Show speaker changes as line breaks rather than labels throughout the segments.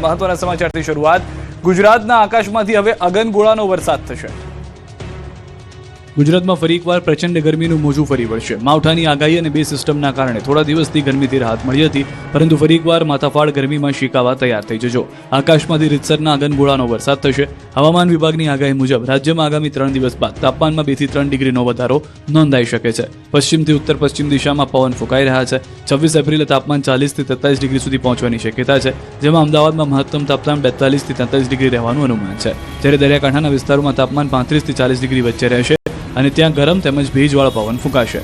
મહત્વના સમાચારથી શરૂઆત. ગુજરાતના આકાશમાંથી હવે અગનગોળાનો વરસાદ થશે. ગુજરાતમાં ફરી એકવાર પ્રચંડ ગરમીનું મોજું ફરી વળશે. માવઠાની આગાહી અને બે સિસ્ટમના કારણે થોડા દિવસથી ગરમીથી રાહત મળી હતી, પરંતુ ફરી એકવાર માથાફાડ ગરમીમાં શીકાવા તૈયાર થઈ જજો. આકાશમાંથી રીતસરના અગનગોળાનો વરસાદ થશે. હવામાન વિભાગની આગાહી મુજબ રાજ્યમાં આગામી 3 દિવસ બાદ તાપમાનમાં 2 થી 3 ડિગ્રીનો વધારો નોંધાઈ શકે છે. પશ્ચિમથી ઉત્તર પશ્ચિમ દિશામાં પવન ફૂંકાઈ રહ્યા છે. 26 એપ્રિલે તાપમાન 40 થી 43 ડિગ્રી સુધી પહોંચવાની શક્યતા છે, જેમાં અમદાવાદમાં મહત્તમ તાપમાન 42 થી 43 ડિગ્રી રહેવાનું અનુમાન છે, જ્યારે દરિયાકાંઠાના વિસ્તારોમાં તાપમાન 35 થી 40 ડિગ્રી વચ્ચે રહેશે અને ત્યાં ગરમ તેમજ ભેજવાળા પवन फूंकाशे.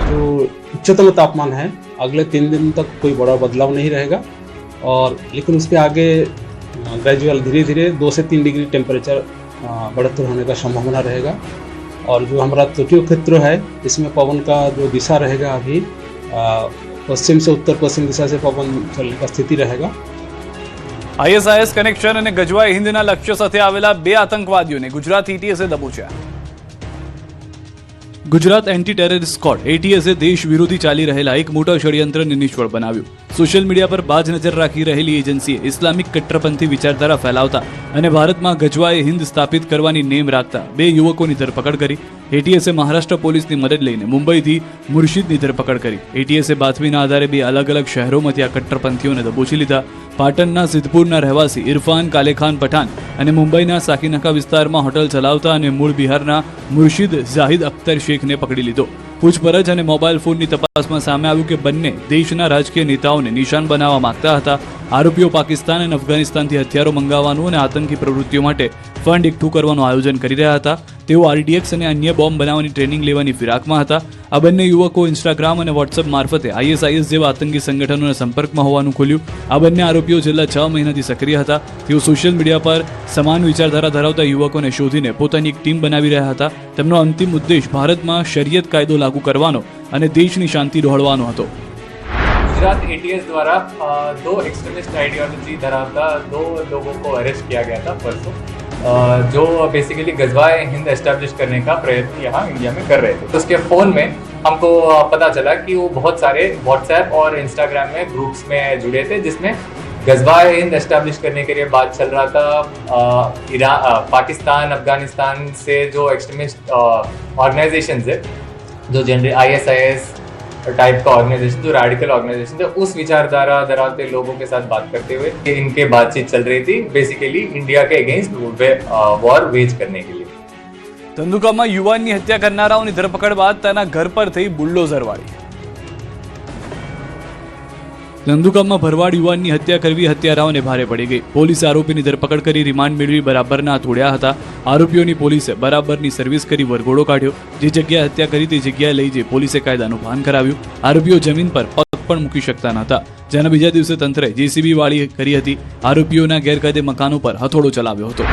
तो उच्चतम तापमान है, अगले 3 दिन तक कोई बड़ा बदलाव नहीं रहेगा, और लेकिन उसके आगे ग्रेजुअल धीरे धीरे 2 से 3 डिग्री टेम्परेचर बढ़ते होने का संभावना रहेगा. और जो हमारा तटीय क्षेत्र है इसमें पवन का जो दिशा रहेगा अभी पश्चिम से उत्तर पश्चिम दिशा से पवन चलने का स्थिति रहेगा.
ISIS કનેક્શન અને ગજવાએ હિન્દના લક્ષ્ય સાથે આવેલા 2 આતંકવાદીઓને ગુજરાત એટીએસે દબોચ્યા. ગુજરાત એન્ટી ટેરરિસ્ટ સ્ક્વોડ એટીએસે દેશ વિરોધી ચાલી રહેલા એક મોટા ષડયંત્રને નિષ્ફળ બનાવ્યું. સોશિયલ મીડિયા પર બાજ નજર રાખી રહેલી એજન્સીએ ઇસ્લામિક કટ્ટરપંથી વિચારધારા ફેલાવતા અને ભારતમાં ગજવાએ હિન્દ સ્થાપિત કરવાની નેમ રાખતા 2 યુવકોની ધરપકડ કરી. એટીએસે મહારાષ્ટ્ર પોલીસની મદદ લઈને મુંબઈથી મુર્શિદની ધરપકડ કરી. એટીએસે બાતમીના આધારે 2 અલગ અલગ શહેરોમાંથી આ કટ્ટરપંથીઓને દબોચી લીધા. પાટણના સિદ્ધપુરના રહેવાસી ઇરફાન કાલેખાન પઠાન અને મુંબઈના સાકીનાકા વિસ્તારમાં હોટલ ચલાવતા અને મૂળ બિહારના મુર્શિદ ઝાહિદ અખ્તર શેખને પકડી લીધો. પૂછપરછ અને મોબાઈલ ફોનની તપાસમાં સામે આવ્યું કે બંને દેશના રાજકીય નેતાઓને નિશાન બનાવવા માંગતા હતા. આરોપીઓ પાકિસ્તાન અને અફઘાનિસ્તાનથી હથિયારો મંગાવવાનું અને આતંકી પ્રવૃત્તિઓ માટે ફંડ એકઠું કરવાનું આયોજન કરી રહ્યા હતા. તેઓ RDX અને અન્ય બોમ્બ બનાવવાની ટ્રેનિંગ લેવાની ફિરાકમાં હતા. આ બંને યુવકો ઇન્સ્ટાગ્રામ અને વોટ્સએપ મારફતે ISIS જેવા આતંકી સંગઠનોના સંપર્કમાં હોવાનું ખુલ્યું. આ બંને આરોપીઓ છેલ્લા 6 મહિનાથી સક્રિય હતા. તેઓ સોશિયલ મીડિયા પર સમાન વિચારધારા ધરાવતા યુવકોને શોધીને પોતાની એક ટીમ બનાવી રહ્યા હતા. તેમનો અંતિમ ઉદ્દેશ ભારતમાં શરિયત કાયદો લાગુ કરવાનો અને દેશની શાંતિ ડહોળવાનો હતો.
गुजरात ATS द्वारा 2 एक्सट्रीमिस्ट आइडियोलॉजी धरावता 2 लोगों को अरेस्ट किया गया था परसों, जो बेसिकली गजवाए हिंद एस्टेब्लिश करने का प्रयत्न यहाँ इंडिया में कर रहे थे. तो उसके फ़ोन में हमको पता चला कि वो बहुत सारे व्हाट्सएप और इंस्टाग्राम में ग्रुप्स में जुड़े थे, जिसमें गजवाए हिंद एस्टेब्लिश करने के लिए बात चल रहा था. पाकिस्तान अफगानिस्तान से जो एक्सट्रीमिस्ट ऑर्गेनाइजेशन है, जो जनरली ISIS टाइप का ऑर्गेनाइजेशन, जो रेडिकल ऑर्गेनाइजेशन थे, उस विचारधारा धरावते लोगों के साथ बात करते हुए इनके बातचीत चल रही थी, बेसिकली इंडिया के अगेंस्ट वॉर वेज करने के लिए.
ધંધુકામાં યુવાનની હત્યા કરનારાઓની ધરપકડ બાદ તેના ઘર પર થઈ બુલડોઝરવાળી. ધંધુકામાં ભરવાડ યુવાનની હત્યા કરવી હત્યારાઓને ભારે પડી ગઈ. પોલીસે આરોપીની ધરપકડ કરી રિમાન્ડ મેળવી બરાબરના તોડ્યા હતા. આરોપીઓની પોલીસે બરાબરની સર્વિસ કરી વરઘોડો કાઢ્યો. જે જગ્યાએ હત્યા કરી તે જગ્યાએ લઈ જઈ પોલીસે કાયદાનું ભાન કરાવ્યું. આરોપીઓ જમીન પર પગ પણ મૂકી શકતા નહોતા, જેના બીજા દિવસે તંત્રે JCB વાળી કરી હતી. આરોપીઓના ગેરકાયદે મકાનો પર હથોડો ચલાવ્યો હતો.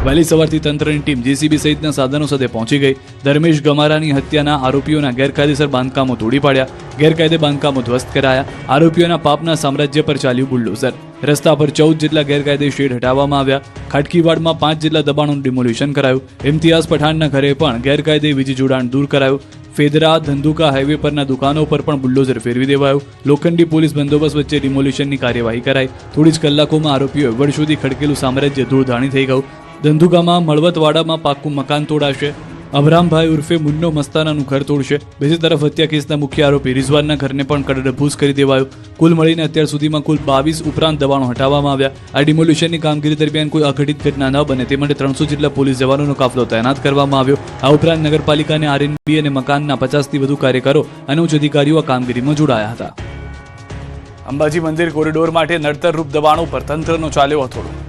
વહેલી સવારથી તંત્રની ટીમ JCB સહિતના સાધનો સાથે પહોંચી ગઈ. ધર્મેશ ગમારાની હત્યાના આરોપીઓના ગેરકાયદેસર બાંધકામો તોડી પાડ્યા. ગેરકાયદે બાંધકામો ધ્વસ્ત કરાયા. આરોપીઓના પાપના સામ્રાજ્ય પર ચાલ્યું બુલડોઝર. રસ્તા પર 14 જેટલા ગેરકાયદે શેડ હટાવવામાં આવ્યા. ખાટકીવાડમાં 5 જેટલા દબાણોનું ડિમોલિશન કરાયું. ઇમ્તિયાઝ પઠાણના ઘરે પણ ગેરકાયદે વીજ જોડાણ દૂર કરાયું. ફેદરા ધંધુકા હાઈવે પરના દુકાનો પર પણ બુલડોઝર ફેરવી દેવાયું. લોખંડી પોલીસ બંદોબસ્ત વચ્ચે ડિમોલિશનની કાર્યવાહી કરાઈ. થોડી જ કલાકોમાં આરોપીઓએ વર્ષોથી ખડકેલું સામ્રાજ્ય ધૂળધાણી થઈ ગયું. ધંધુકામાં મળવતવાડામાં પાક્કું મકાન તોડાશે. અબરામભાઈ ઉર્ફે મુન્નો મસ્તાનાનું ઘર તોડશે. બીજી તરફ હત્યા કેસના મુખ્ય આરોપી રિઝવાનના ઘરને પણ કડડભૂસ કરી દેવાયું. કુલ મળીને અત્યાર સુધીમાં કુલ 22 ઉપરાંત દબાણો હટાવવામાં આવ્યા. આ ડિમોલિશનની કામગીરી દરમિયાન કોઈ અઘટિત ઘટના ન બને તે માટે 300 જેટલા પોલીસ જવાનોનો કાફલો તૈનાત કરવામાં આવ્યો. આ ઉપરાંત નગરપાલિકાને RNB અને મકાનના 50થી વધુ કાર્યકરો અને ઉચ્ચ અધિકારીઓ આ કામગીરીમાં જોડાયા હતા. અંબાજી મંદિર કોરિડોર માટે નડતરરૂપ દબાણો પર તંત્રનો ચાલ્યો હથોડો.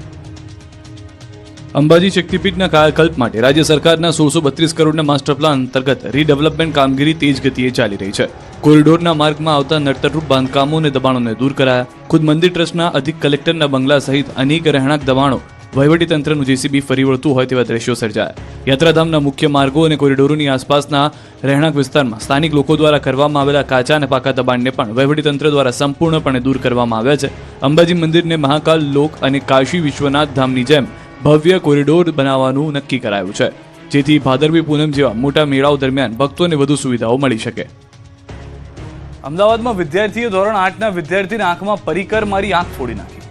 અંબાજી શક્તિપીઠના કાયાકલ્પ માટે રાજ્ય સરકારના 1632 કરોડના માસ્ટર પ્લાન અંતર્ગત રીડેવલપમેન્ટ કામગીરી તેજ ગતિએ ચાલી રહી છે. કોરિડોરના માર્ગમાં આવતા નડતરરૂપ બાંધકામો અને દબાણોને દૂર કરાયા. ખુદ મંદિર ટ્રસ્ટના અધિક કલેક્ટરના બંગલા સહિત અનેક રહેણાંક દબાણો વહીવટીતંત્રનું JCB ફરી વળતું હોય તેવા દ્રશ્યો સર્જાયા. યાત્રાધામના મુખ્ય માર્ગો અને કોરિડોરોની આસપાસના રહેણાંક વિસ્તારમાં સ્થાનિક લોકો દ્વારા કરવામાં આવેલા કાચા અને પાકા દબાણને પણ વહીવટીતંત્ર દ્વારા સંપૂર્ણપણે દૂર કરવામાં આવ્યા છે. અંબાજી મંદિરને મહાકાલ લોક અને કાશી વિશ્વનાથ ધામની જેમ ભવ્ય કોરિડોર બનાવવાનું નક્કી કરાયું છે, જેથી ભાદરવી પૂનમ જેવા મોટા મેળાઓ દરમિયાન ભક્તોને વધુ સુવિધાઓ મળી શકે. અમદાવાદમાં વિદ્યાર્થીએ ધોરણ 8ના વિદ્યાર્થીની આંખમાં પરિકર મારી આંખ ફોડી નાખી.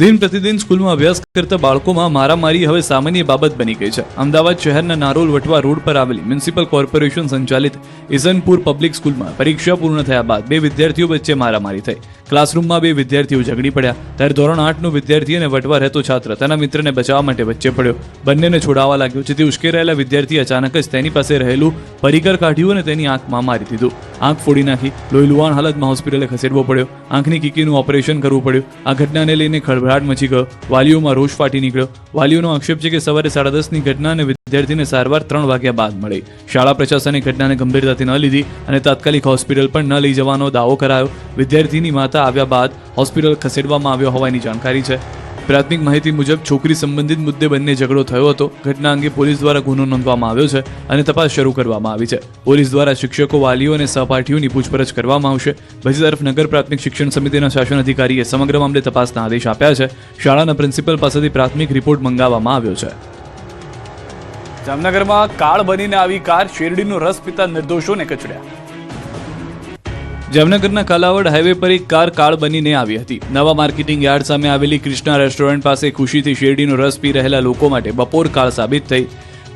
દિન પ્રતિદિન સ્કૂલમાં અભ્યાસ કરતા બાળકોમાં મારામારી હવે સામાન્ય બાબત બની ગઈ છે. અમદાવાદ શહેરના નારોલ વટવા રોડ પર આવેલી મ્યુનિસિપલ કોર્પોરેશન સંચાલિત ઇસનપુર પબ્લિક સ્કૂલમાં પરીક્ષા પૂર્ણ થયા બાદ બે વિદ્યાર્થીઓ વચ્ચે મારામારી થઈ. ક્લાસરૂમમાં બે વિદ્યાર્થીઓ ઝઘડી પડ્યા ત્યારે ધોરણ 8નો વિદ્યાર્થી અને વટવા રહેતો છાત્ર તેના મિત્રને બચાવવા માટે વચ્ચે પડ્યો. બંનેને છોડાવવા લાગ્યો, જેથી ઉશ્કેરાયેલા વિદ્યાર્થી અચાનક જ તેની પાસે રહેલું પરિકર કાઢ્યું અને તેની આંખમાં મારી દીધું. આંખ ફોડી નાખી, લોહી લુહાણ હાલતમાં હોસ્પિટલે ખસેડવો પડ્યો. આંખની કીકીનું ઓપરેશન કરવું પડ્યું. આ ઘટનાને લઈને ખળભળાટ મચી ગયો. વાલીઓમાં રોષ ફાટી નીકળ્યો. વાલીઓનો આક્ષેપ છે કે સવારે 10:30ની ઘટના અને વિદ્યાર્થીને સારવાર 3 વાગ્યા બાદ મળી. શાળા પ્રશાસને ઘટનાને ગંભીરતાથી ન લીધી અને તાત્કાલિક હોસ્પિટલ પણ ન લઈ જવાનો દાવો કરાયો. વિદ્યાર્થીની માતા આવ્યા બાદ હોસ્પિટલ ખસેડવામાં આવ્યો હોવાની જાણકારી છે. પ્રાથમિક માહિતી મુજબ છોકરી સંબંધિત મુદ્દે બંને ઝઘડો થયો હતો. ઘટના અંગે પોલીસ દ્વારા ગુનો નોંધવામાં આવ્યો છે અને તપાસ શરૂ કરવામાં આવી છે. પોલીસ દ્વારા શિક્ષકો, વાલીઓ અને સહપાઠીઓની પૂછપરછ કરવામાં આવશે. બીજી તરફ નગર પ્રાથમિક શિક્ષણ સમિતિના શાસન અધિકારીએ સમગ્ર મામલે તપાસના આદેશ આપ્યા છે. શાળાના પ્રિન્સિપલ પાસેથી પ્રાથમિક રિપોર્ટ મંગાવવામાં આવ્યો છે. જામનગરમાં કાળ બનીને આવી કાર શેરડીનો રસ પીતા નિર્દોષોને કચડ્યા. જામનગરના કાલાવડ હાઈવે પર એક કાર કાળ બનીને આવી હતી. નવા માર્કેટિંગ યાર્ડ સામે આવેલી કૃષ્ણા રેસ્ટોરન્ટ પાસે ખુશીથી શેરડીનો રસ પી રહેલા લોકો માટે બપોર કાળ સાબિત થઈ.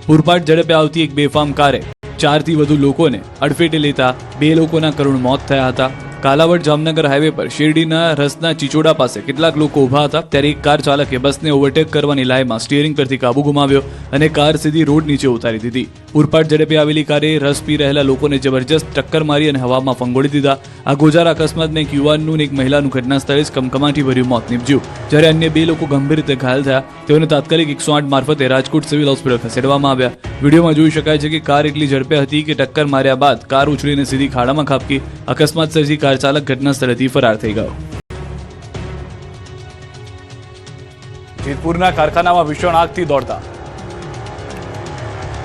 પૂરપાટ ઝડપે આવતી એક બેફામ કારે 4થી વધુ લોકોને અડફેટે લેતા 2 લોકોના કરુણ મોત થયા હતા. કાલાવડ જામનગર હાઈવે પર શેરડીના રસના ચીચોડા પાસે કેટલાક લોકો ઊભા હતા ત્યારે એક કાર ચાલકે બસને ઓવરટેક કરવાની લાયમાં સ્ટીયરિંગ પરથી કાબુ ગુમાવ્યો અને કાર સીધી રોડ નીચે ઉતારી દીધી. પૂરપાટ ઝડપે આવેલી કારે રસ પી રહેલા લોકોને જબરજસ્ત ટક્કર મારી અને હવામાં ફંગોળી દીધા. આ ગોજાર અકસ્માતમાં એક યુવાનનું અને એક મહિલાનું ઘટના સ્થળે જ કમકમાટી ભર્યું મોત નીપજ્યું. જ્યારે અન્ય 2 લોકો ગંભીર રીતે ઘાયલ થયા. તેઓને તાત્કાલિક 108 મારફતે રાજકોટ સિવિલ હોસ્પિટલ ખસેડવામાં આવ્યા. વિડીયોમાં જોઈ શકાય છે કે કાર એટલી ઝડપે હતી કે ટક્કર માર્યા બાદ કાર ઉછળીને સીધી ખાડામાં ખાબકી. અકસ્માત સર્જી કાર ચાલક ઘટના સ્થળેથી ફરાર થઈ ગયો. જેતપુરના કારખાનામાં ભીષણ આગથી દોડતા.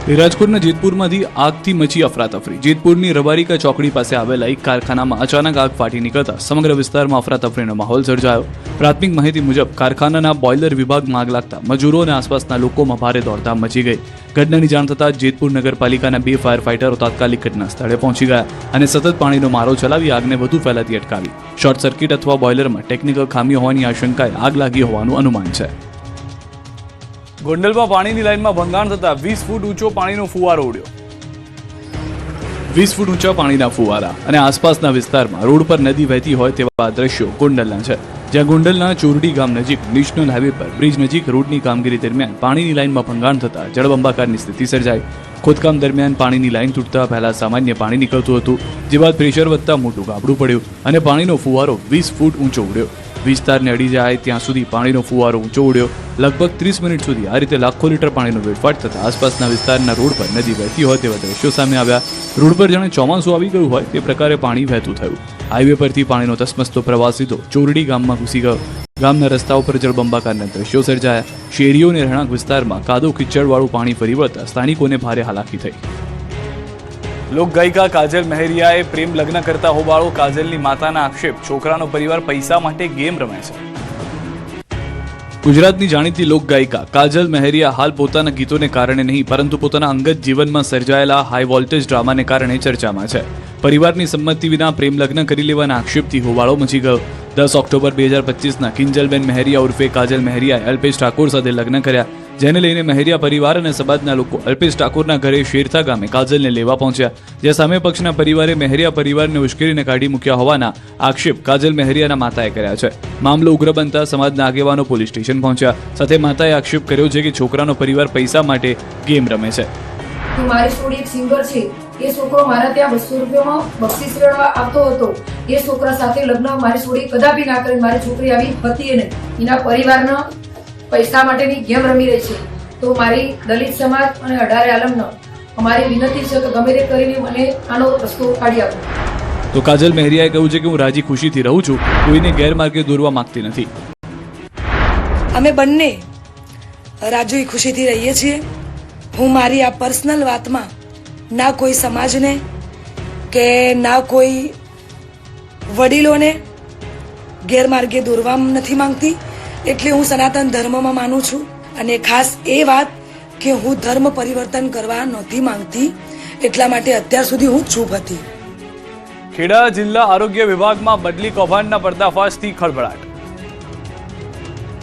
રાજકોટના જેતપુરમાંથી આગથી મચી અફરાતફરી. જેતપુરની રબારિકા ચોકડી પાસે આવેલા એક કારખાનામાં અચાનક આગ ફાટી નીકળતા સમગ્ર વિસ્તારમાં અફરાતફરીનો માહોલ સર્જાયો. પ્રાથમિક માહિતી મુજબ કારખાનાના બોઇલર વિભાગમાં આગ લાગતા મજૂરો અને આસપાસના લોકોમાં ભારે દોડધામ મચી ગઈ. ઘટનાની જાણ થતાં જેતપુર નગરપાલિકાના 2 ફાયર ફાઇટરો તાત્કાલિક ઘટના સ્થળે પહોંચી ગયા અને સતત પાણીનો મારો ચલાવી આગને વધુ ફેલાતી અટકાવી. શોર્ટ સર્કિટ અથવા બોઇલરમાં ટેકનિકલ ખામી હોવાની આશંકાએ આગ લાગી હોવાનું અનુમાન છે. ગોંડલમાં પાણીની લાઇનમાં ભંગાણ થતા 20 ફૂટ ઊંચો પાણીનો ફુવારો ઉડ્યો. 20 ફૂટ ઊંચા પાણીના ફુવારા અને આસપાસના વિસ્તારમાં રોડ પર નદી વહેતી હોય તેવા દ્રશ્યો ગોંડલના છે. જ્યાં ગોંડલના ચોરડી ગામ નજીક નેશનલ હાઈવે પર બ્રિજ નજીક રોડની કામગીરી દરમિયાન પાણીની લાઇનમાં ભંગાણ થતા જળબંબાકારની સ્થિતિ સર્જાઈ. ખોદકામ દરમિયાન પાણીની લાઇન તૂટતા પહેલા સામાન્ય પાણી નીકળતું હતું, જે બાદ પ્રેશર વધતા મોટું ગાબડું પડ્યું અને પાણીનો ફુવારો 20 ફૂટ ઊંચો ઉડ્યો. વિસ્તારને અડી જાય ત્યાં સુધી પાણીનો ફુવારો ઊંચો ઉડ્યો. લગભગ 30 મિનિટ સુધી આ રીતે લાખો લીટર પાણીનો વેડફાટ થતા આસપાસના વિસ્તારના રોડ પર નદી વહેતી હોય તેવા દ્રશ્યો સામે આવ્યા. રોડ પર જાણે ચોમાસું આવી ગયું હોય તે પ્રકારે પાણી વહેતું થયું. હાઈવે પરથી પાણીનો તસમસતો પ્રવાહ સીધો ચોરડી ગામમાં ઘૂસી ગયો. ગામના રસ્તાઓ પર જળબંબાકારના દ્રશ્યો સર્જાયા. શેરીઓ અને રહેણાંક વિસ્તારમાં કાદવ કિચડવાળું પાણી ફરી વળતા સ્થાનિકોને ભારે હાલાકી થઈ. લોકગાયિકા કાજલ મહેરિયાએ પ્રેમ લગ્ન કરતા હોબાળો. કાજલની માતાના આક્ષેપ, છોકરાનો પરિવાર પૈસા માટે ગેમ રમે છે. ગુજરાતની જાણીતી લોકગાયિકા કાજલ મહેરિયા હાલ પોતાના ગીતોને કારણે નહીં પરંતુ પોતાના અંગત જીવનમાં સર્જાયેલા હાઈ વોલ્ટેજ ડ્રામાને કારણે ચર્ચામાં છે. પરિવારની સંમતિ વિના પ્રેમ લગ્ન કરી લેવાના આક્ષેપથી હોબાળો મચી ગયો. 10 ઓક્ટોબર 2025ના કિંજલબેન મહેરિયા ઉર્ફે કાજલ મહેરિયાએ અલ્પેશ ઠાકોર સાથે લગ્ન કર્યા, જેને લઈને મહેરિયા પરિવાર અને સમાજના લોકો અલ્પેશ ઠાકોરના ઘરે શેરથા ગામે કાજલને લેવા પહોંચ્યા. જ્યાં સામે પક્ષના પરિવારે મહેરિયા પરિવારને ઉશ્કેરીને કાઢી મૂક્યા હોવાના આક્ષેપ કાજલ મહેરિયાના માતાએ કર્યા છે. મામલો ઉગ્ર બનતા સમાજના આગેવાનો પોલીસ સ્ટેશન પહોંચ્યા. સાથે માતાએ આક્ષેપ કર્યો છે કે છોકરાનો પરિવાર પૈસા માટે ગેમ રમે છે.
મારી છોકરી એક સિંગર છે, એ છોકરો મારા ત્યાં 200 રૂપિયામાં બક્ષિસ મેળવવા આવતો હતો. એ છોકરા સાથે લગ્ન મારી છોકરી કદાપી ના કરી. મારી છોકરી આવી હતી નહીં. એના પરિવારના પૈસા માટેની ગેમ રમી રહી છે. તો મારી દલિત સમાજ અને 18 આલમનો અમારી વિનંતી છે કે ગમે તે કરીને મને આનો રસ્તો કાઢી આપો.
તો કાજલ મહેરિયાએ કહ્યું છે કે હું રાજી ખુશીથી રહું છું, કોઈને ગેરમાર્ગે દોરવા માંગતી નથી.
અમે બંને રાજી ખુશીથી રહીએ છીએ. હું મારી આ પર્સનલ વાતમાં ના કોઈ સમાજને કે ના કોઈ વડીલોને ગેરમાર્ગે દોરવા નથી માંગતી. એટલે હું સનાતન ધર્મમાં માનું છું અને ખાસ એ વાત કે હું ધર્મ પરિવર્તન કરવા નથી માંગતી. એટલા માટે અત્યાર સુધી હું ચૂપ હતી.
ખેડા જિલ્લા આરોગ્ય વિભાગમાં બદલી કૌભાંડના પર્દાફાશથી ખળભળાટ.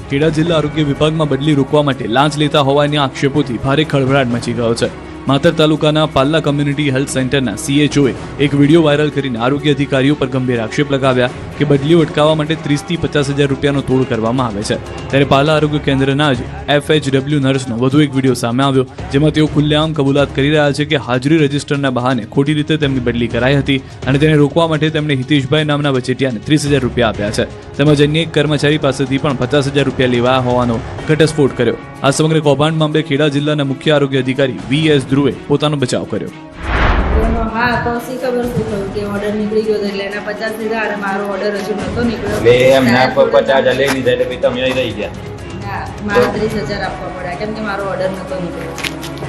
ખેડા જિલ્લા આરોગ્ય વિભાગમાં બદલી રોકવા માટે લાંચ લેતા હોવાના આક્ષેપોથી ભારે ખળભળાટ મચી ગયો છે. માતર તાલુકાના પાલ્લા કોમ્યુનિટી હેલ્થ સેન્ટરના CHOએ એક વિડીયો વાયરલ કરીને આરોગ્ય અધિકારીઓ પર ગંભીર આક્ષેપ લગાવ્યા કે બદલીઓ અટકાવવા માટે 30 થી 50,000 રૂપિયાનો તોડ કરવામાં આવે છે. ત્યારે પાલ્લા આરોગ્ય કેન્દ્રના જ FHW નર્સનો વધુ એક વિડીયો સામે આવ્યો, જેમાં તેઓ ખુલ્લેઆમ કબૂલાત કરી રહ્યા છે કે હાજરી રજિસ્ટરના બહાને ખોટી રીતે તેમની બદલી કરાઈ હતી અને તેને રોકવા માટે તેમણે હિતેશભાઈ નામના વચેટિયાને 30,000 રૂપિયા આપ્યા છે. તેમજ અન્ય એક કર્મચારી પાસેથી પણ 50,000 રૂપિયા લેવાયા હોવાનો ઘટસ્ફોટ કર્યો. આ સમગ્ર કૌભાંડ મામલે ખેડા જિલ્લાના મુખ્ય આરોગ્ય અધિકારી VS ધ્રુવે પોતાનો બચાવ કર્યો.
હા તો શી ખબર શું થયું કે ઓર્ડર નીકળી ગયો એટલે એના 50 લીધા અને મારો ઓર્ડર હજુ નતો નીકળ્યો
એટલે એમના પર 50,000 લઈ લીધા એટલે તમે અહીં રહી ગયા.
ના મારે 30,000 આપવા પડ્યા કેમ કે મારો ઓર્ડર નતો નીકળ્યો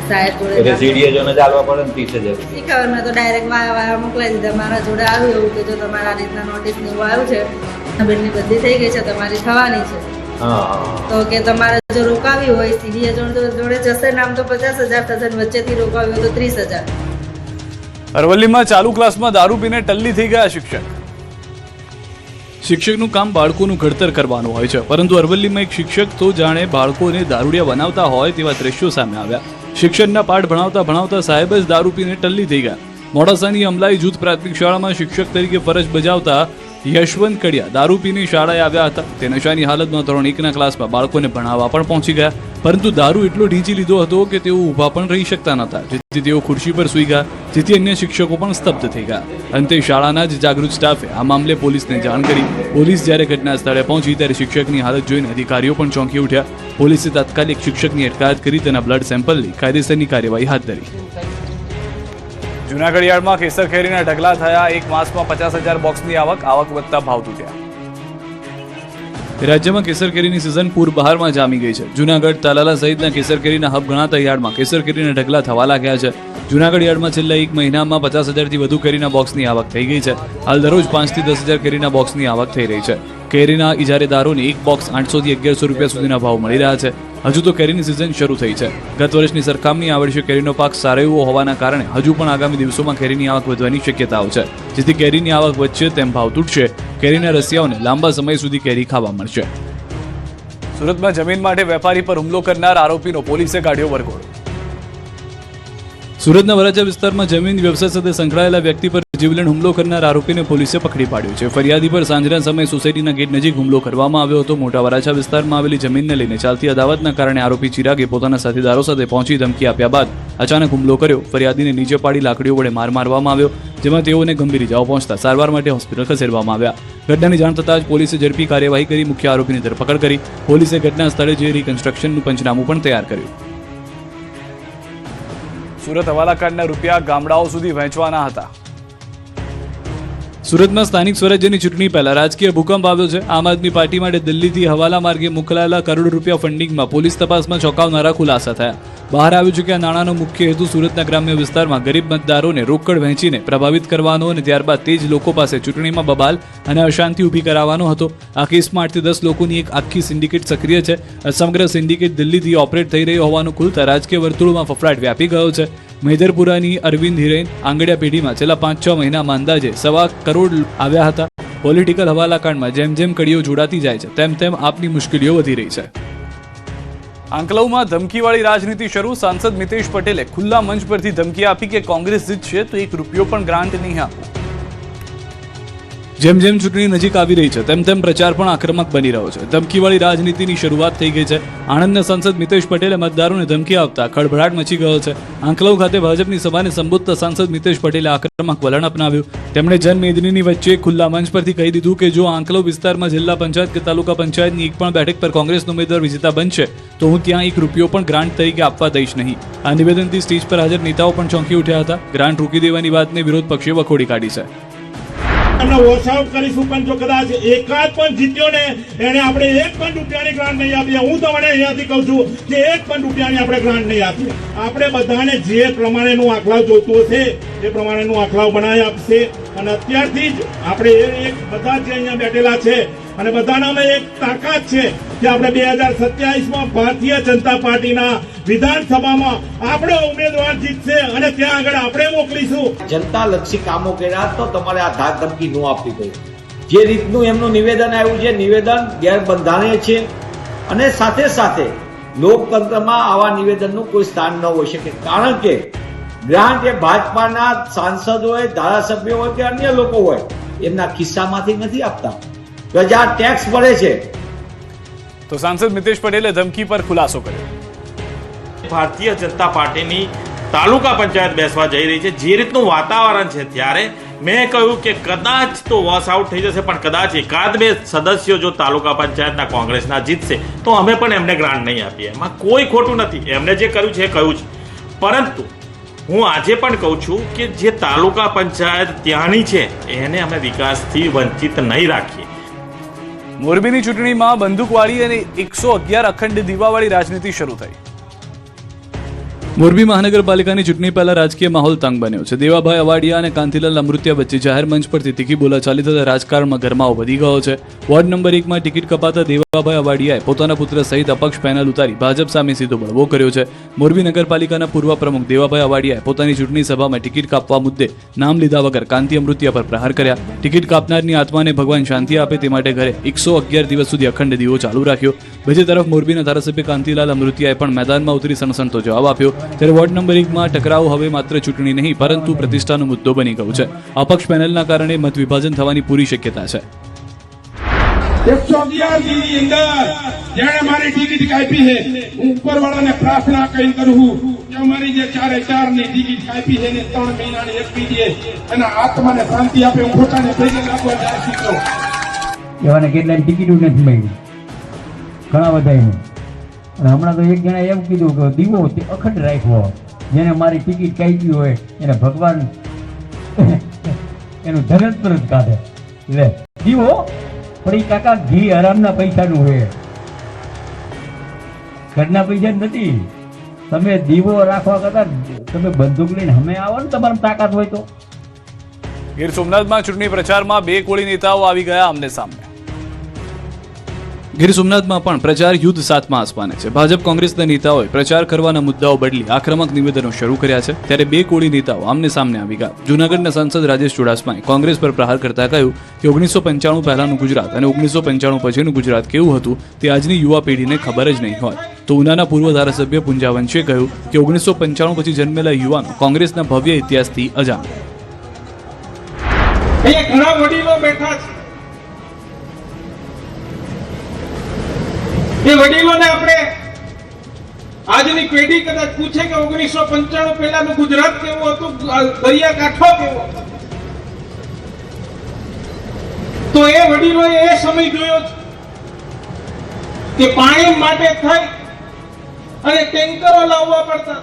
સાહેબ જોડે
એટલે સીડીએ જો ને ચાલવા પડે ને 30,000.
શી ખબર મેં તો ડાયરેક્ટ વાયા મોકલાવી દીધા. મારા જોડે આવ્યું એવું કે જો તમારા આ રીતના નોટિસ ને એવું આવ્યું છે બેનની બદલી થઈ ગઈ છે તમારી થવાની છે. તો કે તમારે જો રોકાવી હોય સીડીએ જોડે જશે નામ તો 50,000 થશે ને વચ્ચેથી રોકાવી હોય તો 30,000.
અરવલ્લીમાં ચાલુ ક્લાસમાં દારૂ પીને ટલ્લી થઈ ગયા શિક્ષક. શિક્ષકનું કામ બાળકોનું ઘડતર કરવાનું હોય છે, પરંતુ અરવલ્લીમાં એક શિક્ષક તો જાણે બાળકોને દારૂડિયા બનાવતા હોય તેવા દ્રશ્યો સામે આવ્યા. શિક્ષણના પાઠ ભણાવતા સાહેબ જ દારૂ પીને ટલ્લી થઈ ગયા. મોડાસાની અમલાઈ જૂથ પ્રાથમિક શાળામાં શિક્ષક તરીકે ફરજ બજાવતા યશવંત કડિયા દારૂ પીને શાળાએ આવ્યા હતા. તે નશાની હાલતમાં ધોરણ 1ના ક્લાસમાં બાળકોને ભણાવવા પણ પહોંચી ગયા, પરંતુ દારૂ એટલો ઢીંચી લીધો હતો કે તેઓ ઊભા પણ રહી શકતા નહોતા, જેથી તેઓ ખુરશી પર સૂઈ ગયા, જેથી અન્ય શિક્ષકો પણ સ્તબ્ધ થઈ ગયા. અંતે શાળાના જ જાગૃત સ્ટાફે આ મામલે પોલીસને જાણ કરી. પોલીસ જ્યારે ઘટના સ્થળે પહોંચી ત્યારે શિક્ષકની હાલત જોઈને અધિકારીઓ પણ ચોંકી ઉઠ્યા. પોલીસે તાત્કાલિક શિક્ષકની અટકાયત કરી તેના બ્લડ સેમ્પલ લઈ કાયદેસરની કાર્યવાહી હાથ ધરી. જૂનાગઢ યાર્ડમાં કેસર કેરીના ઢગલા થયા. એક માસમાં 50,000 બોક્સની આવક વધતા ભાવ તૂટ્યા. રાજ્યમાં કેસર કેરીની સિઝન પૂર બહારમાં જામી ગઈ છે. જૂનાગઢ, તાલાલા સહિતના કેસર કેરીના હબ ગણાતા યાર્ડમાં કેસર કેરીના ઢગલા થવા લાગ્યા છે. જૂનાગઢ યાર્ડમાં છેલ્લા એક મહિનામાં 50,000થી વધુ કેરીના બોક્સની આવક થઈ ગઈ છે. હાલ દરરોજ 5 થી 10,000 કેરીના બોક્સની આવક થઈ રહી છે. કેરીના ઇજારેદારોને એક બોક્સ 800 થી 1100 રૂપિયા સુધીના ભાવ મળી રહ્યા છે. હજુ તો કેરીની સિઝન શરૂ થઈ છે. ગત વર્ષની સરખામણી આ વર્ષે કેરીનો પાક સારો એવો હોવાના કારણે હજુ પણ આગામી દિવસોમાં કેરીની આવક વધવાની શક્યતાઓ છે. જેથી કેરીની આવક વધશે તેમ ભાવ તૂટશે. કેરીના રસિયાઓને લાંબા સમય સુધી કેરી ખાવા મળશે. સુરતમાં જમીન માટે વેપારી પર હુમલો કરનાર આરોપીનો પોલીસે કાઢ્યો વરઘોડો. સુરતના વરાછા વિસ્તારમાં જમીન વ્યવસાય સાથે સંકળાયેલા વ્યક્તિ પર જીવલેણ હુમલો કરનાર આરોપીને પોલીસે પકડી પાડ્યો છે. ફરિયાદી પર સાંજના સમયે સોસાયટીના ગેટ નજીક હુમલો કરવામાં આવ્યો હતો. મોટા વરાછા વિસ્તારમાં આવેલી જમીનને લઈને ચાલતી અદાવતના કારણે આરોપી ચિરાગે પોતાના સાથીદારો સાથે પહોંચી ધમકી આપ્યા બાદ અચાનક હુમલો કર્યો. ફરિયાદીને નીચે પાડી લાકડીઓ વડે માર મારવામાં આવ્યો, જેમાં તેઓને ગંભીર ઇજાઓ પહોંચતા સારવાર માટે હોસ્પિટલ ખસેડવામાં આવ્યા. ઘટનાની જાણ થતાં જ પોલીસે ઝડપી કાર્યવાહી કરી મુખ્ય આરોપીની ધરપકડ કરી. પોલીસે ઘટના સ્થળે જઈ રિકન્સ્ટ્રક્શનનું પંચનામું પણ તૈયાર કર્યું. સુરત હવાલા કાર્ડના રૂપિયા ગામડાઓ સુધી વહેંચવાના હતા. સુરતમાં સ્થાનિક સ્વરાજ્યની ચૂંટણી પહેલા રાજકીય ભૂકંપ આવ્યો છે. આમ આદમી પાર્ટી માટે દિલ્હીથી હવાલા માર્ગે મોકલાયેલા કરોડો રૂપિયા ફંડિંગમાં પોલીસ તપાસમાં ચોંકાવનારા ખુલાસા થયા. બહાર આવ્યું છે કે આ નાણાંનો મુખ્ય હેતુ સુરતના ગ્રામ્ય વિસ્તારમાં ગરીબ મતદારોને રોકડ વહેંચીને પ્રભાવિત કરવાનો અને ત્યારબાદ તે જ લોકો પાસે ચૂંટણીમાં બબાલ અને અશાંતિ ઊભી કરાવવાનો હતો. આ કેસમાં 8 થી 10 લોકોની એક આખી સિન્ડિકેટ સક્રિય છે. સમગ્ર સિન્ડિકેટ દિલ્હીથી ઓપરેટ થઈ રહ્યો હોવાનું ખુલતા રાજકીય વર્તુળોમાં ફફડાટ વ્યાપી ગયો છે. મેદરપુરાની અરવિંદ હિરેન આંગડિયા પેઢીમાં છેલ્લા 5-6 મહિનામાં અંદાજે 1.25 કરોડ આવ્યા હતા. પોલિટિકલ હવાલા કાર્ડમાં જેમ જેમ કડીઓ જોડાતી જાય છે તેમ તેમ આપની મુશ્કેલીઓ વધી રહી છે. આંકલવમાં ધમકીવાળી રાજનીતિ શરૂ. સાંસદ મિતેશ પટેલે ખુલ્લા મંચ પરથી ધમકી આપી કે કોંગ્રેસ જીતશે તો ₹1 પણ ગ્રાન્ટ નહીં આપો. જેમ જેમ ચૂંટણી નજીક આવી રહી છે તેમ તેમ પ્રચાર પણ આક્રમક બની રહ્યો છે. ધમકીવાળી રાજનીતિની શરૂઆત થઈ ગઈ છે. આણંદના સાંસદ મિતેશ પટેલે મતદારોને ધમકી આપતા ખળભળાટ મચી ગયો છે. આંકલવ ખાતે ભાજપની સભાને સંબોધતા સાંસદ મિતેશ પટેલે આક્રમક વલણ અપનાવ્યું. તેમણે જનમેદનીની વચ્ચે ખુલ્લા મંચ પરથી કહી દીધું કે જો આંકલવ વિસ્તારમાં જિલ્લા પંચાયત કે તાલુકા પંચાયતની એક પણ બેઠક પર કોંગ્રેસનો ઉમેદવાર વિજેતા બનશે તો હું ત્યાં ₹1 પણ ગ્રાન્ટ તરીકે આપવા દઈશ નહીં. આ નિવેદનથી સ્ટેજ પર હાજર નેતાઓ પણ ચોંકી ઉઠ્યા હતા. ગ્રાન્ટ રોકી દેવાની વાતને વિરોધ પક્ષે વખોડી કાઢી છે.
વોશ આઉટ કરીશું, પણ જો કદાચ એકાદ પણ જીત્યો ને એને આપણે ₹1 ગ્રાન્ટ નહીં આપીએ. હું તમને અહીંયાથી કહું છું કે ₹1 આપણે ગ્રાન્ટ નહીં આપીએ. આપણે બધાને જે પ્રમાણેનું આંકડાઓ જોતું હશે એ પ્રમાણેનું આંકડાઓ બનાવી આપશે. અને અત્યારથી જ આપણે એક બધા જે અહીંયા બેઠેલા છે અને બધાનામાં એક તાકાત છે કે આપણે 2027માં ભારતીય જનતા પાર્ટીના વિધાનસભામાં આપણો ઉમેદવાર જીતશે અને ત્યાં આગળ આપણે મોકલીશું.
જનતાલક્ષી કામો કર્યા તો તમારે આ ધાક ધમકી ન આપવી પડે. જે રીતનું એમનું નિવેદન આવ્યું છે, નિવેદન ગેરબંધારણીય છે અને સાથે સાથે લોકતંત્રમાં આવા નિવેદનનું કોઈ સ્થાન ન હોઈ શકે. કારણ કે ગ્રાન્ટ એ ભાજપાના સાંસદ હોય, ધારાસભ્યો હોય કે અન્ય લોકો હોય એમના ખિસ્સામાંથી નથી આપતા. પ્રજા ટેક્સ ભરે છે.
તો સાંસદ મિતેશ પટેલે ધમકી પર ખુલાસો કર્યો.
ભારતીય જનતા પાર્ટીની તાલુકા પંચાયત બેસવા જઈ રહી છે. જે રીતનું વાતાવરણ છે ત્યારે મેં કહ્યું કે કદાચ તો વોશ આઉટ થઈ જશે, પણ કદાચ એકાદ બે સદસ્યો જો તાલુકા પંચાયતના કોંગ્રેસના જીતશે તો અમે પણ એમને ગ્રાન્ટ નહીં આપીએ. એમાં કોઈ ખોટું નથી. એમને જે કર્યું છે એ કહ્યું છે. પરંતુ હું આજે પણ કહું છું કે જે તાલુકા પંચાયત ત્યાંની છે એને અમે વિકાસથી વંચિત નહીં રાખીએ.
મોરબીની ચૂંટણીમાં બંદૂકવાળી અને 111 અખંડ દીવાવાળી રાજનીતિ શરૂ થઈ. મોરબી મહાનગરપાલિકાની ચૂંટણી પહેલા રાજકીય માહોલ તંગ બન્યો છે. દેવાભાઈ અવાડિયા અને કાંતિલાલ અમૃતિયા વચ્ચે જાહેર મંચ પરથી તીખી બોલાચાલી થતા રાજકારણમાં ગરમાવો વધી ગયો છે. વોર્ડ નંબર 1માં ટિકિટ કપાતા દેવાભાઈ અવાડિયાએ પોતાના પુત્ર સહિત અપક્ષ પેનલ ઉતારી ભાજપ સામે સીધો બળવો કર્યો છે. મોરબી નગરપાલિકાના પૂર્વ પ્રમુખ દેવાભાઈ અવાડિયાએ પોતાની ચૂંટણી સભામાં ટિકિટ કાપવા મુદ્દે નામ લીધા વગર કાંતિ અમૃતિયા પર પ્રહાર કર્યા. ટિકિટ કાપનારની આત્માને ભગવાન શાંતિ આપે તે માટે ઘરે 111 દિવસ સુધી અખંડ દીવો ચાલુ રાખ્યો. બીજી તરફ મોરબીના ધારાસભ્ય કાંતિલાલ અમૃતિયાએ પણ મેદાનમાં ઉતરી સણસણતો જવાબ આપ્યો. ત્યારે વોર્ડ નંબર 1માં ટકરાવ હવે માત્ર ચૂંટણી નહીં પરંતુ પ્રતિષ્ઠાનો મુદ્દો બની ગયો છે. અપક્ષ પેનલના કારણે મત વિભાજન થવાની પૂરી શક્યતા છે.
111 ની અંદર જેણે મારી ટિકિટ કાપી છે, હું ઉપરવાળાને પ્રાર્થના કરીને કરું કે અમારી જે 4 ની ટિકિટ કાપી છે ને 3 મહિનાની આપી દે અને આત્માને શાંતિ આપે. હું ખોટાને ભેગી રાખવા જાય સીધો
એવાને કેટલાય ટિકિટો નથી મળી, ઘણા બધા અને હમણાં તો એક જણા એમ કીધું કે દીવો અખંડ રાખવો, જેને મારી ટિકિટ કાપી હોય એને ભગવાન એનું ધનંતર જ કાઢે. એટલે દીવો પણ એ કાકા ઘી આરામના પૈસાનું હોય, ઘરના પૈસા જ નથી. તમે દીવો રાખવા કરતા તમે બંદૂક લઈને અમે આવો ને તમારી તાકાત હોય તો.
ગીર સોમનાથમાં ચૂંટણી પ્રચારમાં 2 કોળી નેતાઓ આવી ગયા આમને સામને. ગીર સોમનાથમાં પણ પ્રચાર યુદ્ધ સાતમા આસમાને છે. ભાજપ કોંગ્રેસના નેતાઓએ પ્રચાર કરવાના મુદ્દાઓ બદલી આક્રમક નિવેદનો શરૂ કર્યા છે. ત્યારે 2 કોળી નેતાઓ આમને સામને આવી ગયા. જૂનાગઢના સાંસદ રાજેશ ચુડાસમાએ કોંગ્રેસ પર પ્રહાર કરતા કહ્યું કે 1995 પહેલાનું ગુજરાત અને 1995 પછીનું ગુજરાત કેવું હતું તે આજની યુવા પેઢીને ખબર જ નહીં હોય. તો ઉનાના પૂર્વ ધારાસભ્ય પુંજાવંશીએ કહ્યું કે 1995 પછી જન્મેલા યુવાનો કોંગ્રેસના ભવ્ય ઇતિહાસથી અજાણ.
ઘણા વડીલો બેઠા છે. એ વડીલોને આપણે આજની પેઢી કદાચ પૂછે કે 1995 પહેલાનું ગુજરાત કેવું હતું, દરિયાકાંઠો કેવો હતો, તો એ વડીલોએ એ સમય જોયો છે કે પાણી માટે થઈ અને ટેન્કરો લાવવા પડતા.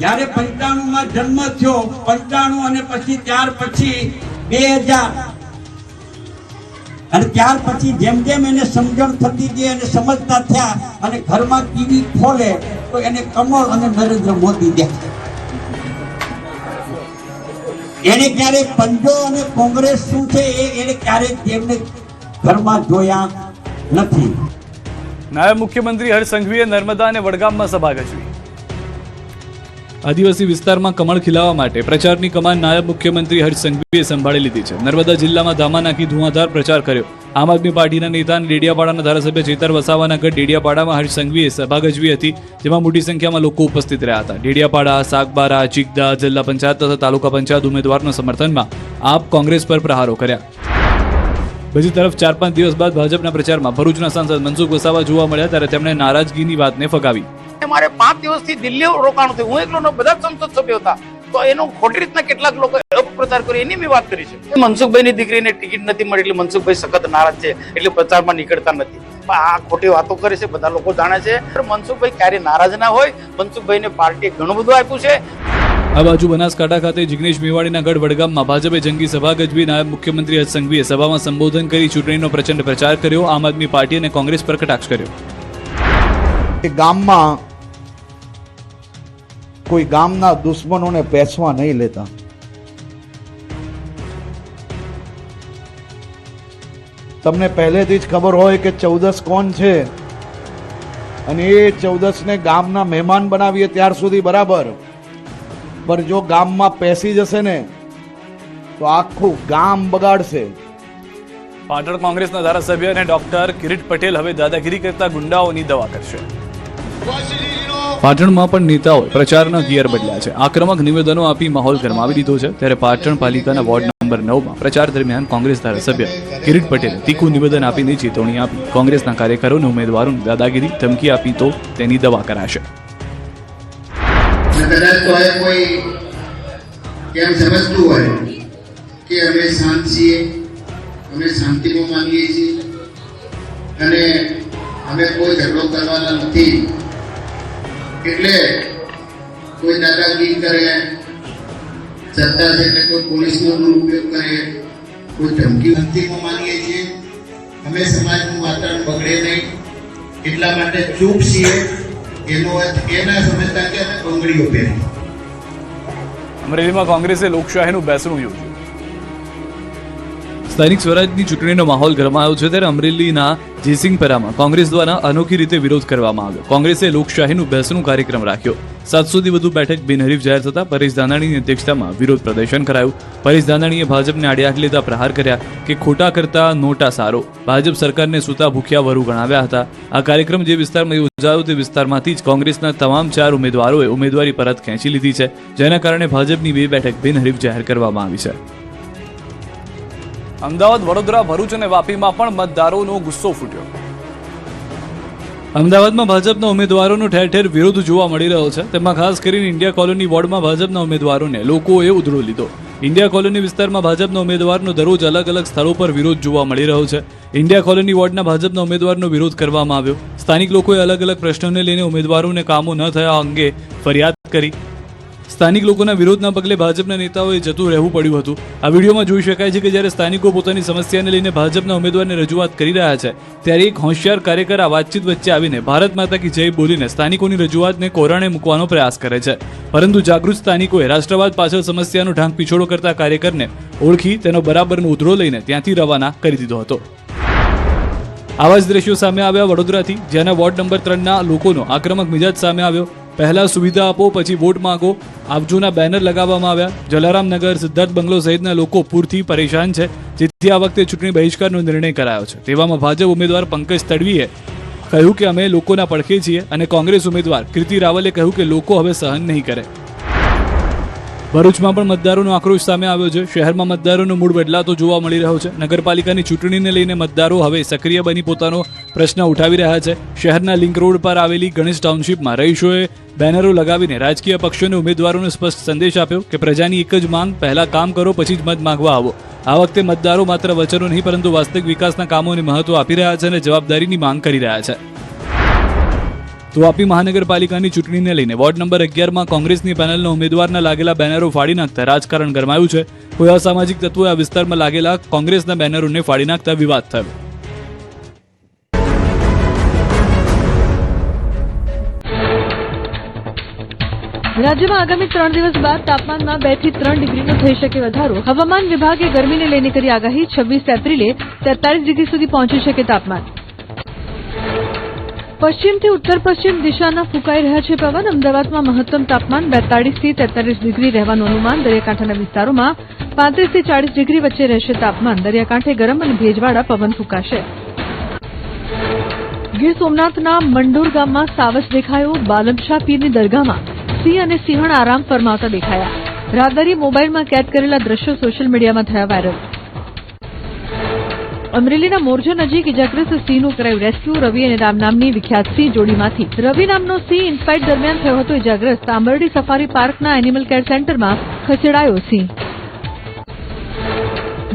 જ્યારે 95માં જન્મ થયો, 95 અને પછી ત્યાર પછી 2000 અને ત્યાર પછી જેમ જેમ એને સમજણ થતી ગઈ અને સમજતા થયા અને ઘરમાં ટીવી ખોલે તો એને કમળ અને નરેન્દ્ર મોદી દેખાય. એને ક્યારેક પંજો અને કોંગ્રેસ શું છે એને ક્યારેક તેમને ઘરમાં જોયા નથી.
નાયબ મુખ્યમંત્રી હર્ષ સંઘવીએ નર્મદા અને વડગામમાં સભા યોજી. આદિવાસી વિસ્તારમાં કમળ ખીલાવવા માટે પ્રચારની કમાન નાયબ મુખ્યમંત્રી હર્ષ સંઘવીએ સંભાળી લીધી છે. નર્મદા જિલ્લામાં ધામા નાખી ધુઆધાર પ્રચાર કર્યો. આમ આદમી પાર્ટીના નેતા અને ડેડિયાપાડાના ધારાસભ્ય ચેતર વસાવાના ગઢ ડેડિયાપાડામાં હર્ષ સંઘવીએ સભા યોજી હતી, જેમાં મોટી સંખ્યામાં લોકો ઉપસ્થિત રહ્યા હતા. ડેડિયાપાડા, સાગબારા, ચીકદા જિલ્લા પંચાયત તથા તાલુકા પંચાયત ઉમેદવારના સમર્થનમાં આપ કોંગ્રેસ પર પ્રહારો કર્યા. બીજી તરફ 4-5 દિવસ બાદ ભાજપના પ્રચારમાં ભરૂચના સાંસદ મનસુખ વસાવા જોવા મળ્યા ત્યારે તેમણે નારાજગીની વાતને ફગાવી.
મારે 5 દિવસથી દિલ્હી રોકાણ થયું, હું એકલો બધા સંસદ સભ્યો હતા, તો એનો ખોટી રીતના કેટલાક લોકો અપપ્રચાર કર્યો એની મેં વાત કરી છે. મનસુખભાઈની દીકરીને ટિકિટ નથી મળી એટલે મનસુખભાઈ સખત નારાજ છે એટલે પ્રચારમાં નીકળતા નથી. આ ખોટી વાતો કરે છે, બધા લોકો જાણે છે. મનસુખભાઈ ક્યારે નારાજ ના હોય. મનસુખભાઈને પાર્ટીએ ઘણું બધું આપ્યું છે.
આ બાજુ બનાસકાંઠા ખાતે જિગ્નેશ મેવાણીના ગઢ વડગામમાં ભાજપે જંગી સભા યોજી. નાયબ મુખ્યમંત્રી હર્ષ સંઘવીએ સભામાં સંબોધન કરી ચૂંટણીનો પ્રચંડ પ્રચાર કર્યો. આમ આદમી પાર્ટી અને કોંગ્રેસ પર કટાક્ષ કર્યો.
ગામમાં કોઈ ગામના દુશ્મનોને પેસવા નહીં લેતા.
તમને પહેલેથી જ ખબર હોય કે 14 કોણ છે અને એ 14ને ગામના મહેમાન બનાવીએ ત્યાર સુધી બરાબર, પણ જો ગામમાં પેસી જશે ને તો આખું ગામ બગાડશે.
પાટણ કોંગ્રેસના ધારાસભ્ય અને ડોક્ટર કિરીટ પટેલ હવે દાદાગીરી કરતા ગુંડાઓની દવા કરશે. પાટણમાં પણ નેતાઓએ પ્રચારના ગિયર બદલ્યા છે. આક્રમક નિવેદનો આપી માહોલ ગરમાવી દીધો છે. ત્યારે પાટણ પાલિકાના વોર્ડ નંબર 9માં પ્રચાર દરમિયાન કોંગ્રેસ ધારાસભ્ય કિરીટ પટેલે તીખું નિવેદન આપીને ચેતવણી આપી. કોંગ્રેસના કાર્યકરોને ઉમેદવારોને દાદાગીરી ધમકી આપી તો તેની દવા કરાશે.
કદાચ તો કોઈ કેમ સમજતું હોય કે અમે શાંત છીએ, અમે શાંતિમાં માનીએ છીએ અને અમે કોઈ ઝઘડો કરવાના નથી, એટલે કોઈ દાદાગીરી કરે, સત્તા છે એટલે કોઈ પોલીસનો દુરુપયોગ કરે, કોઈ ધમકી શાંતિમાં માનીએ છીએ. અમે સમાજનું વાતાવરણ બગડે નહીં એટલા માટે ચૂપ છીએ. એનો અર્થ એ ના સમજતા કે અમે બંગડીઓ પહેરી.
અમરેલીમાં કોંગ્રેસે લોકશાહીનું બેસણું યોજ્યું. સ્થાનિક સ્વરાજની ચૂંટણીનો માહોલ ગરમાયો છે. ત્યારે અમરેલીના જેસિંગપરામાં કોંગ્રેસ દ્વારા અનોખી રીતે વિરોધ કરવામાં આવ્યો. કોંગ્રેસે લોકશાહીનું બેસણું કાર્યક્રમ રાખ્યો. 700થી વધુ બેઠક બિનહરીફ જાહેર થતા પરેશ ધાનાણીની અધ્યક્ષતામાં વિરોધ પ્રદર્શન કરાયું. પરેશ ધાનાણીએ ભાજપને આડે લેતા પ્રહાર કર્યા કે ખોટા કરતા નોટા સારો. ભાજપ સરકારને સૂતા ભૂખ્યા વરુ ગણાવ્યા હતા. આ કાર્યક્રમ જે વિસ્તારમાં યોજાયો તે વિસ્તારમાંથી જ કોંગ્રેસના તમામ 4 ઉમેદવારોએ ઉમેદવારી પરત ખેંચી લીધી છે, જેના કારણે ભાજપની 2 બેઠક બિનહરીફ જાહેર કરવામાં આવી છે. અમદાવાદ, વડોદરા, ભરૂચ અને વાપીમાં પણ મતદારોનો ગુસ્સો ફૂટ્યો. અમદાવાદમાં ભાજપના ઉમેદવારોનો ઠેર ઠેર વિરોધ જોવા મળી રહ્યો છે. તેમાં ખાસ કરીને ઇન્ડિયા કોલોની વોર્ડમાં ભાજપના ઉમેદવારોને લોકોએ ઉધડો લીધો. ઇન્ડિયા કોલોની વિસ્તારમાં ભાજપના ઉમેદવારનો દરરોજ અલગ અલગ સ્થળો પર વિરોધ જોવા મળી રહ્યો છે. ઇન્ડિયા કોલોની વોર્ડના ભાજપના ઉમેદવારનો વિરોધ કરવામાં આવ્યો. સ્થાનિક લોકોએ અલગ અલગ પ્રશ્નોને લઈને ઉમેદવારોને કામો ન થયા અંગે ફરિયાદ કરી. સ્થાનિક લોકોના વિરોધના પગલે ભાજપના નેતાઓએ જતું રહેવું પડ્યું હતું. આ વિડીયોમાં જોઈ શકાય છે કે જ્યારે સ્થાનિકો પોતાની સમસ્યાને લઈને ભાજપના ઉમેદવારને રજૂઆત કરી રહ્યા છે, ત્યારે એક હોશિયાર કાર્યકર આ વાતચીત વચ્ચે આવીને ભારત માતા કી જય બોલીને સ્થાનિકોની રજૂઆતને કોરાણે મૂકવાનો પ્રયાસ કરે છે. પરંતુ જાગૃત સ્થાનિકોએ રાષ્ટ્રવાદ પાછળ સમસ્યાનો ઢાંક પીછોડો કરતા કાર્યકરને ઓળખી તેનો બરાબરનો ઉધડો લઈને ત્યાંથી રવાના કરી દીધો હતો. આવા જ દ્રશ્યો સામે આવ્યા વડોદરાથી, જ્યાંના વોર્ડ નંબર 3ના લોકોનો આક્રમક મિજાજ સામે આવ્યો. પહેલા સુવિધા આપો પછી વોટ માંગો આપજોના બેનર લગાવવામાં આવ્યા. જલારામનગર, સિદ્ધાર્થ બંગલો સહિતના લોકો પૂરથી પરેશાન છે, જેથી આ વખતે ચૂંટણી બહિષ્કારનો નિર્ણય કરાયો છે. તેવામાં ભાજપ ઉમેદવાર પંકજ તડવીએ કહ્યું કે અમે લોકોના પડખે છીએ અને કોંગ્રેસ ઉમેદવાર કીર્તિ રાવલે કહ્યું કે લોકો હવે સહન નહીં કરે. ભરૂચમાં પણ મતદારોનો આક્રોશ સામે આવ્યો છે. શહેરમાં મતદારોનો મૂડ બદલાતો જોવા મળી રહ્યો છે. નગરપાલિકાની ચૂંટણીને લઈને મતદારો હવે સક્રિય બની પોતાનો પ્રશ્ન ઉઠાવી રહ્યા છે. શહેરના લિંક રોડ પર આવેલી ગણેશ ટાઉનશીપમાં રહીશોએ બેનરો લગાવીને રાજકીય પક્ષોને ઉમેદવારોને સ્પષ્ટ સંદેશ આપ્યો કે પ્રજાની એક જ માંગ, પહેલા કામ કરો પછી જ મત માંગવા આવો. આ વખતે મતદારો માત્ર વચનો નહીં પરંતુ વાસ્તવિક વિકાસના કામોને મહત્વ આપી રહ્યા છે અને જવાબદારીની માંગ કરી રહ્યા છે. તો વાપી મહાનગરપાલિકાની ચૂંટણીને લઈને વોર્ડ નંબર 11માં કોંગ્રેસની પેનલના ઉમેદવારના લાગેલા બેનરો ફાડી નાખતા રાજકારણ ગરમાયું છે. કોઈ અસામાજિક તત્વોએ આ વિસ્તારમાં લાગેલા કોંગ્રેસના બેનરોને ફાડી નાખતા વિવાદ થયો.
રાજ્યમાં આગામી 3 દિવસ બાદ તાપમાનમાં 2 થી 3 ડિગ્રીનો થઈ શકે વધારો. હવામાન વિભાગે ગરમીને લઈને કરી આગાહી. 26 એપ્રિલે 43 ડિગ્રી સુધી પહોંચી શકે તાપમાન. પશ્ચિમથી ઉત્તર પશ્ચિમ દિશાના ફૂંકાઈ રહ્યા છે પવન. અમદાવાદમાં મહત્તમ તાપમાન 42 થી 43 ડિગ્રી રહેવાનું અનુમાન. દરિયાકાંઠાના વિસ્તારોમાં 35 થી 40 ડિગ્રી વચ્ચે રહેશે તાપમાન. દરિયાકાંઠે ગરમ અને ભેજવાળા પવન ફૂંકાશે. ગીર સોમનાથના મંડોર ગામમાં સાવજ દેખાયો. બાલમશાહ પીરની દરગાહમાં સિંહ અને સિંહણ આરામ ફરમાવતા દેખાયા. રાહદારી મોબાઈલમાં કેદ કરેલા દ્રશ્યો સોશિયલ મીડિયામાં થયા વાયરલ. અમરેલીના મોરજો નજીક ઇજાગ્રસ્ત સિંહનું કરાયું રેસ્ક્યુ. રવિ અને રામ નામની વિખ્યાત સિંહ જોડીમાંથી રવિ નામનો સિંહ ઇનફાઇટ દરમિયાન થયો હતો ઇજાગ્રસ્ત. આંબરડી સફારી પાર્કના એનિમલ કેર સેન્ટરમાં ખસેડાયો સિંહ.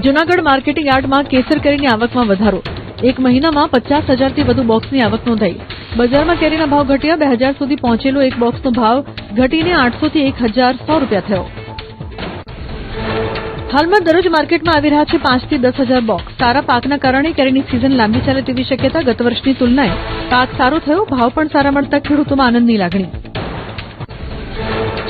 જૂનાગઢ માર્કેટિંગ યાર્ડમાં કેસર કેરીની આવકમાં વધારો. એક મહિનામાં 50,000થી વધુ બોક્સની આવક નોંધાઈ. બજારમાં કેરીના ભાવ ઘટ્યા. 2,000 સુધી પહોંચેલો એક બોક્સનો ભાવ ઘટીને 800 થી 1,100 રૂપિયા થયો. હાલમાં દરરોજ માર્કેટમાં આવી રહ્યા છે 5 થી 10,000 બોક્સ. સારા પાકના કારણે કેરીની સિઝન લાંબી ચાલે તેવી શક્યતા. ગત વર્ષની તુલનાએ પાક સારો થયો. ભાવ પણ સારા મળતા ખેડૂતોમાં આનંદની લાગણી.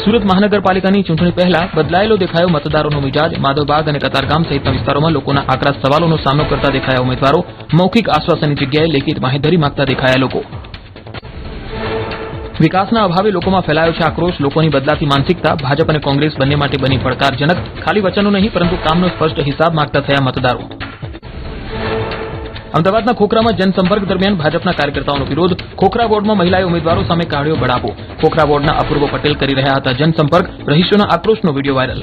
સુરત મહાનગરપાલિકાની ચૂંટણી પહેલા બદલાયેલો દેખાયો મતદારોનો મિજાજ. માધવબાગ અને કતારગામ સહિતના વિસ્તારોમાં લોકોના આકરા સવાલોનો સામનો કરતા દેખાયા ઉમેદવારો. મૌખિક આશ્વાસનની જગ્યાએ લેખિત બાંહેધરી માંગતા દેખાયા લોકો. વિકાસના અભાવે લોકોમાં ફેલાયો છે આક્રોશ. લોકોની બદલાતી માનસિકતા ભાજપ અને કોંગ્રેસ બંને માટે બની પડકારજનક. ખાલી વચનો નહીં પરંતુ કામનો સ્પષ્ટ હિસાબ માંગતા થયા મતદારો. અમદાવાદના ખોખરામાં જનસંપર્ક દરમિયાન ભાજપના કાર્યકર્તાઓનો વિરોધ. ખોખરા વોર્ડમાં મહિલાએ ઉમેદવારો સામે કાઢ્યો બળાપો. ખોખરા વોર્ડના અપૂર્વ પટેલ કરી રહ્યા હતા જનસંપર્ક. રહીશોના આક્રોશનો વિડીયો વાયરલ.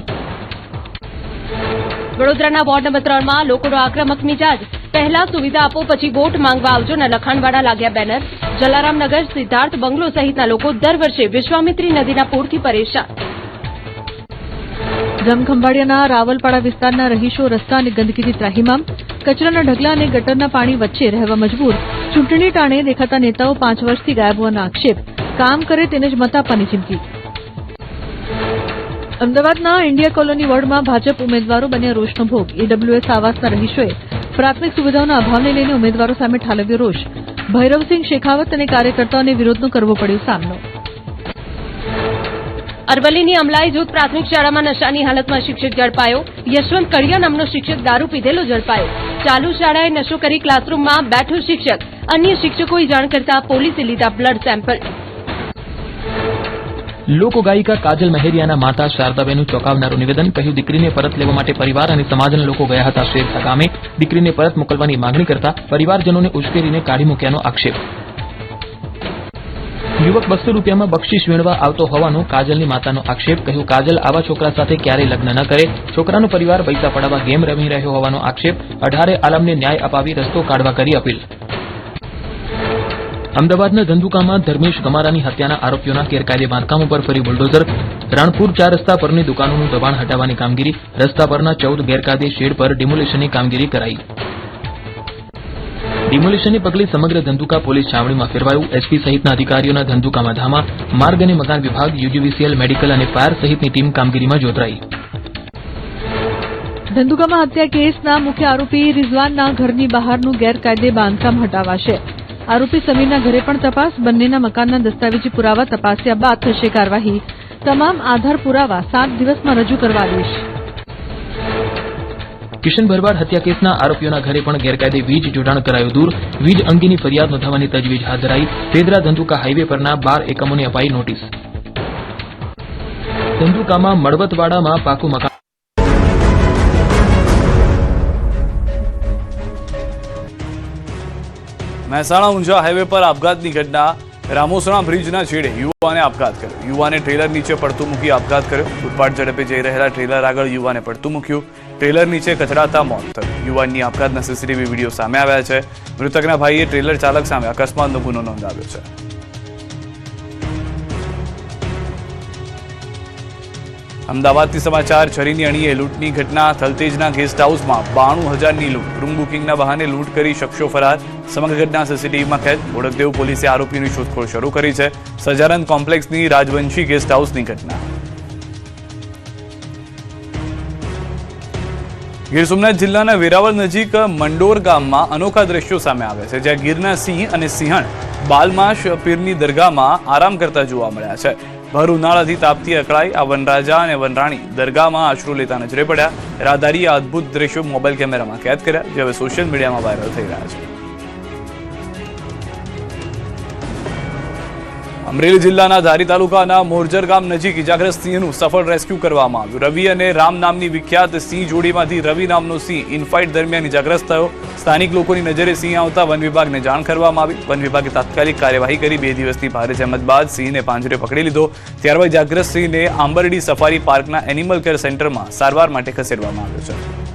વડોદરાના વોર્ડ નંબર 3માં લોકોનો આક્રમક મિજાજ. પહેલા સુવિધા આપો પછી વોટ માંગવા આવજોના લખાણવાળા લાગ્યા બેનર. જલારામનગર, સિદ્ધાર્થ બંગલો સહિતના લોકો દર વર્ષે વિશ્વામિત્રી નદીના પૂરથી પરેશાન. જમખંભાળિયાના રાવલપાડા વિસ્તારના રહીશો રસ્તા અને ગંદકીથી ત્રાહિમામ. કચરાના ઢગલા અને ગટરના પાણી વચ્ચે રહેવા મજબૂર. ચૂંટણી ટાણે દેખાતા નેતાઓ 5 વર્ષથી ગાયબ હોવાના આક્ષેપ. કામ કરે તેને જ મત આપવાની ચીમકી. અમદાવાદના ઇન્ડિયા કોલોની વોર્ડમાં ભાજપ ઉમેદવારો બન્યા રોષનો ભોગ. ઈડબ્લ્યુએસ આવાસના રહીશોએ પ્રાથમિક સુવિધાઓના અભાવને લઈને ઉમેદવારો સામે ઠાલવ્યો રોષ. ભૈરવસિંહ શેખાવત અને કાર્યકર્તાઓને વિરોધનો કરવો પડ્યો સામનો. અરવલ્લીની અમલાઈ જૂથ પ્રાથમિક શાળામાં નશાની હાલતમાં શિક્ષક ઝડપાયો. યશવંત કડિયા નામનો શિક્ષક દારૂ પીધેલો ઝડપાયો. ચાલુ શાળાએ નશો કરી ક્લાસરૂમમાં બેઠો શિક્ષક. અન્ય શિક્ષકોએ જાણ કરતા પોલીસે લીધા બ્લડ સેમ્પલ.
લોકગાયિકા કાજલ મહેરિયાના માતા શારદાબેનનું ચોંકાવનારું નિવેદન. કહ્યું દીકરીને પરત લેવા માટે પરિવાર અને સમાજના લોકો ગયા હતા શેરસા ગામે. દીકરીને પરત મોકલવાની માંગણી કરતા પરિવારજનોને ઉશ્કેરીને કાઢી મૂક્યાનો આક્ષેપ. યુવક 200 રૂપિયામાં બક્ષિસ વીણવા આવતો હોવાનો કાજલની માતાનો આક્ષેપ. કહ્યું કાજલ આવા છોકરા સાથે ક્યારેય લગ્ન ન કરે. છોકરાનો પરિવાર પૈસા પડાવવા ગેમ રમી રહ્યો હોવાનો આક્ષેપ. 18 આલમને ન્યાય અપાવી રસ્તો કાઢવા કરી અપીલ. અમદાવાદના ધંધુકામાં ધર્મેશ ગમારાની હત્યાના આરોપીઓના ગેરકાયદે બાંધકામો પર ફરી બુલડોઝર. રાણપુર 4 રસ્તા પરની દુકાનોનું દબાણ હટાવવાની કામગીરી. રસ્તા પરના 14 ગેરકાયદે શેડ પર ડિમોલિશનની કામગીરી કરાઈ. ડિમોલિશનને પગલે સમગ્ર ધંધુકા પોલીસ છાવણીમાં ફેરવાયું. એસપી સહિતના અધિકારીઓના ધંધુકામાં ધામા. માર્ગ અને મકાન વિભાગ, યુજીવીસીએલ, મેડિકલ અને ફાયર સહિતની ટીમ કામગીરીમાં જોતરાઈ. ધંધુકામાં હત્યા કેસના મુખ્ય આરોપી રિઝવાનના ઘરની બહારનું ગેરકાયદે બાંધકામ હટાવાશે. આરોપી સમીરના ઘરે પણ તપાસ. બંનેના મકાનના દસ્તાવેજી પુરાવા તપાસ્યા બાદ થશે કાર્યવાહી. તમામ આધાર પુરાવા 7 દિવસમાં રજૂ કરવા આદેશ. કિશન ભરવાડ હત્યા કેસના આરોપીઓના ઘરે પણ ગેરકાયદે વીજ જોડાણ કરાયું દૂર. વીજ અંગેની ફરિયાદ નોંધાવવાની તજવીજ હાથ ધરાઈ. તેદરા ધંધુકા હાઈવે પરના 12 એકમોને અપાઈ નોટિસ. ધંધુકામાં મળવતવાડામાં પાકું મકાન.
મહેસાણા ઊંઝા હાઈવે પર આપઘાતની ઘટના. રામોસણા બ્રિજના છેડે યુવાને આપઘાત કર્યો. યુવાને ટ્રેલર નીચે પડતું મૂકી આપઘાત કર્યો. ફૂટપાથ ઝડપે જઈ રહેલા ટ્રેલર આગળ યુવાને પડતું મૂક્યું. ટ્રેલર નીચે કચડાતા મોત થયું. યુવાનની આપઘાતના સીસીટીવી વિડીયો સામે આવ્યા છે. મૃતકના ભાઈએ ટ્રેલર ચાલક સામે અકસ્માતનો ગુનો નોંધાવ્યો છે. અમદાવાદથી સમાચાર. છરીની અણીએ લૂંટની ઘટના. થલતેજના ગેસ્ટ હાઉસમાં 92,000ની લૂંટ. રૂમ બુકિંગના બહાને લૂંટ કરી શખ્સો ફરાર. સમગ્ર ઘટના સીસીટીવીમાં કેદ. ઓળખદેવ પોલીસે આરોપીની શોધખોળ શરૂ કરી છે. સજાનંદ કોમ્પ્લેક્સની રાજવંશી ગેસ્ટ હાઉસની ઘટના. ગીર સોમનાથ જિલ્લાના વેરાવળ નજીક મંડોર ગામમાં અનોખા દ્રશ્યો સામે આવ્યા છે, જ્યાં ગીરના સિંહ અને સિંહણ બાલમાશ પીરની દરગાહમાં આરામ કરતા જોવા મળ્યા છે. ભર ઉનાળાથી તાપથી અકળાઈ આ વનરાજા અને વનરાણી દરગાહમાં આશરો લેતા નજરે પડ્યા. રાહદારીએ આ અદભુત દ્રશ્યો મોબાઈલ કેમેરામાં કેદ કર્યા, જે હવે સોશિયલ મીડિયામાં વાયરલ થઈ રહ્યા છે. અમરેલી જિલ્લાના ધારી તાલુકાના મોરજર ગામ નજીક ઇજાગ્રસ્ત સિંહનું સફળ રેસ્ક્યુ કરવામાં આવ્યું. રવિ અને રામ નામની વિખ્યાત સિંહ જોડીમાંથી રવિ નામનો સિંહ ઇનફાઇટ દરમિયાન ઇજાગ્રસ્ત થયો. સ્થાનિક લોકોની નજરે સિંહ આવતા વન વિભાગને જાણ કરવામાં આવી. વન વિભાગે તાત્કાલિક કાર્યવાહી કરી 2 દિવસની ભારે જહેમત બાદ સિંહને પાંજરે પકડી લીધો. ત્યારબાદ ઇજાગ્રસ્ત સિંહને આંબરડી સફારી પાર્કના એનિમલ કેર સેન્ટરમાં સારવાર માટે ખસેડવામાં આવ્યો છે.